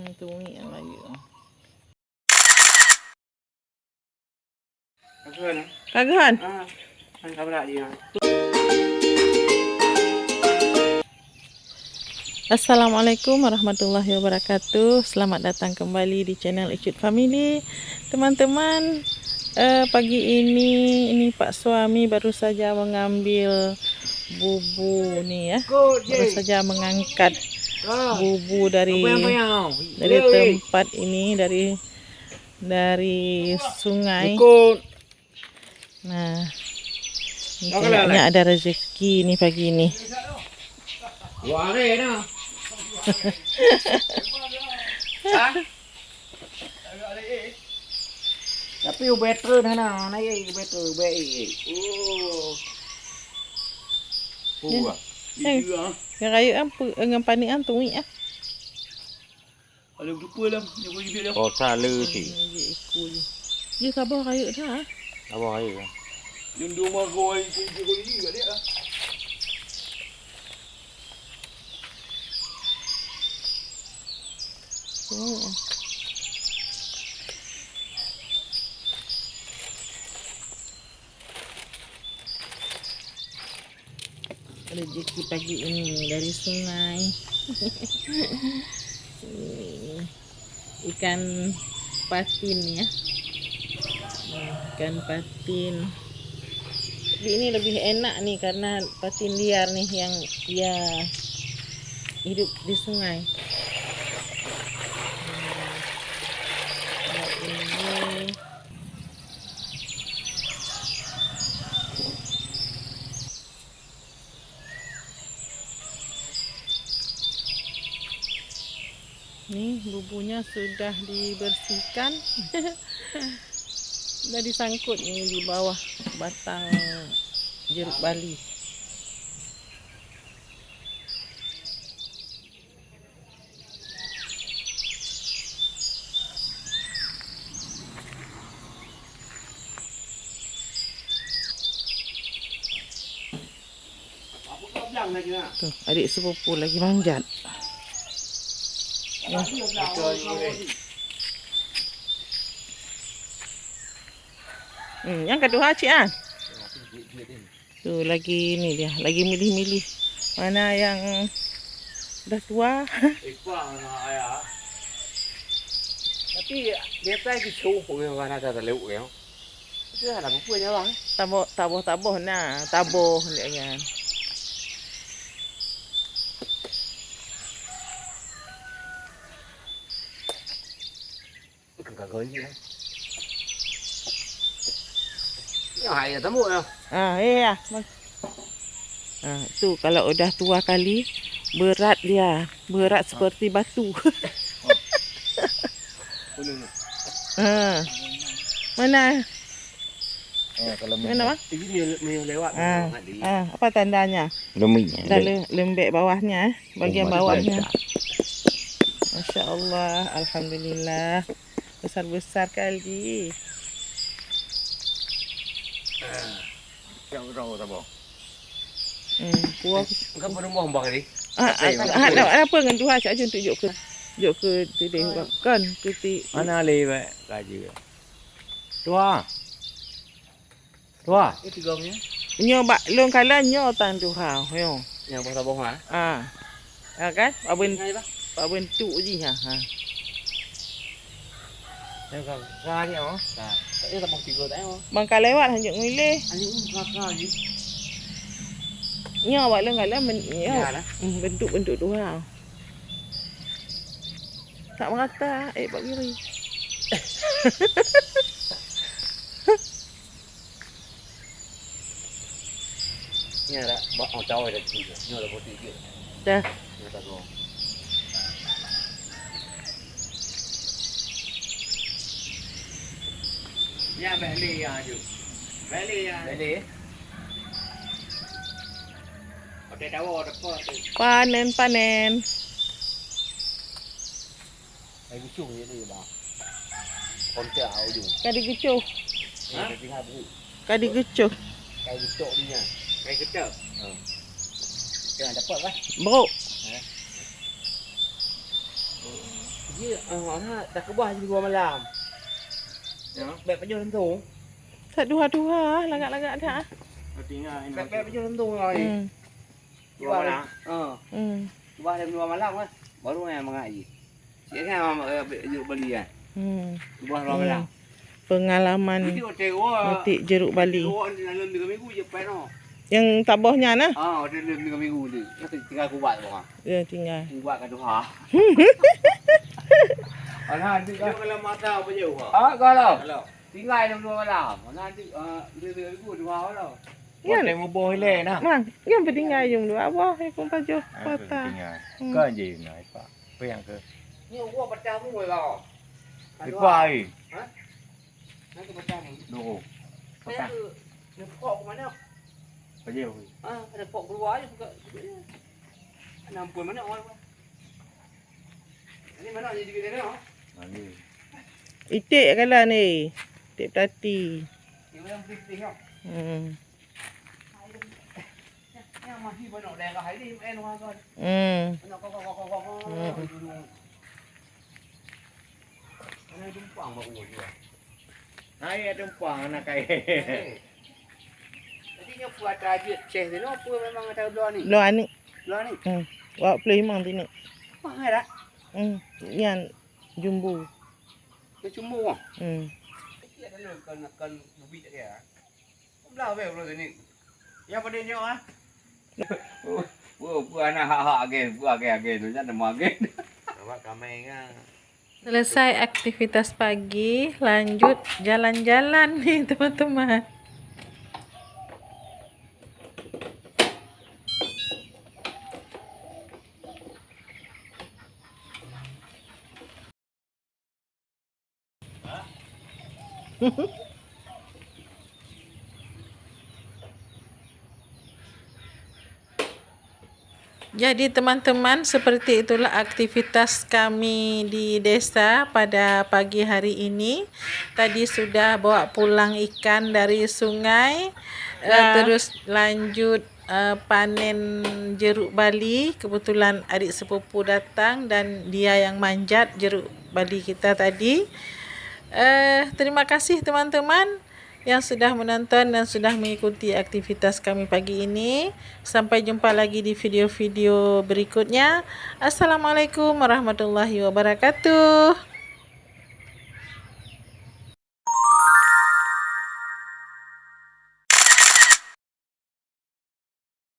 Tungi yang lagi. Kagahan? Kan kabrak dia. Assalamualaikum warahmatullahi wabarakatuh. Selamat datang kembali di channel Icut Family. Teman-teman, pagi ini Pak suami baru saja mengambil bubu nih ya. Baru saja mengangkat bubu dari tempat ini, dari sungai. Nah, ini kayaknya ada rezeki nih pagi ini. Wah, dah. Tapi better dah naik better baik. Oh. Yang kayu apa dengan panian tungi ah. Ada lupa lah, jago bibir dah. Oh, salah ti. Dia sabar kayu dah. Sabar kayu. Jundu magoi jago ini juga dia. Rezeki pagi ini dari sungai. Ikan patin ya. Ikan patin. Tapi ini lebih enak nih karena patin liar nih yang dia hidup di sungai. Nih bubunya sudah dibersihkan. Sudah disangkut nih di bawah batang jeruk bali. Tuh, adik sepupu lagi manjat. Yang kedua cik ah. Tuh lagi ini dia, lagi milih-milih mana yang udah tua. Tapi dia lagi show pun mana ada lewat ya. Itu ada apa punya bang? Taboh nah, taboh dia kan. Kagak ya. Ya, hai temu ya. Iya. Tuh kalau udah tua kali berat dia, berat seperti batu. Mana? Kalau mana bang? Ini lewat. Apa tandanya? Lembek bawahnya, bagian bawahnya. Masya Allah, alhamdulillah, besar kali. Yang tahu tak boh. Kuah. Enggak perlu mau bang ni. Apa dengan dua saja tunjuk ke tidih kan titik. Mana lewat lagi. Tua. Itu gamnya. Nyo bak long kala nyo tang tu hao yo. Yang bahasa bohong ah. Kan? Abang tu je ha. Yang kau ni oh. Tak ada tak tiga tak oh. Bangka lewat hanjuk milih. Ani kakak lagi. Nyo bak long kala bentuk tu hao. Tak merata, bak kiri. Ni ada bak tahu ada tiga. Ni ada putih dia. Dah. Ni tak tahu. Ya beli ya ju. Beli. Oke tahu ada apa? Panen. Lagi cung je dia bang. Kontak au ju. Kadi gecuh. Tinggal bu. Kadi gecuh. Kai getok dia. Kai getok. Jangan dapat lah. Bro. Dia dah ke bawah jadi 2 malam. Ya, baik baju lentung. Tak dua-dua, lagak-lagak dah. Tinggal ini. Baik baju lentung kau ni. 2 malam. Bawah dalam 2 malam kan. Baru yang mengaji. Dia kan jeruk bali kan. Bawah 2 malam. Pengalaman Jadi hotel gua. metik jeruk bali. Gua dalam 3 minggu je pen noh. Yang tak bawahnya nah. Hotel dalam 3 minggu tu. Kita tinggal aku buat orang. Ya tinggal. Aku buat kat Doha. Nanti kalau mata apa jauh kalau tinggal dalam 2 malam. Nanti dia minggu 2 malam. Kan? Hotel moboh ile nah. Mang, yang bertinggal jom dulu. Abah pun baju kota. Kan je nak pak. Apa yang ke? Ni gua pecah mu kau. Ipai. Nanti pecah mu. Doh. Apa? Ni pok ke mana? Pajau. Ada pok keluar je buka. Nampun mana orang. Ini mana jadi kita ni? Mandi. Itik kalau ni. Itik pelati. Yang mana putih kau? Yang masih banyak daerah ini orang kan. Banyak kau. Ana tumpang baru dia. Hai ada tumpang anak kai. Jadi nya buat aja ceh tu apa memang ada belah ni. Belah ni. Belah ni. Wak play mang tini. Mahal dah. Yang jumbo. Dia cuma. Dia ada kan lebih dia. Belah belah ni. Yang pada nyo ah. Anak hak agen tu jangan nama agen. Nampak kamai ngah. Selesai aktivitas pagi, lanjut jalan-jalan nih teman-teman. Jadi teman-teman, seperti itulah aktivitas kami di desa pada pagi hari ini. Tadi sudah bawa pulang ikan dari sungai, terus lanjut panen jeruk bali. Kebetulan adik sepupu datang dan dia yang manjat jeruk bali kita tadi. Terima kasih teman-teman yang sudah menonton dan sudah mengikuti aktivitas kami pagi ini. Sampai jumpa lagi di video-video berikutnya. Assalamualaikum warahmatullahi wabarakatuh.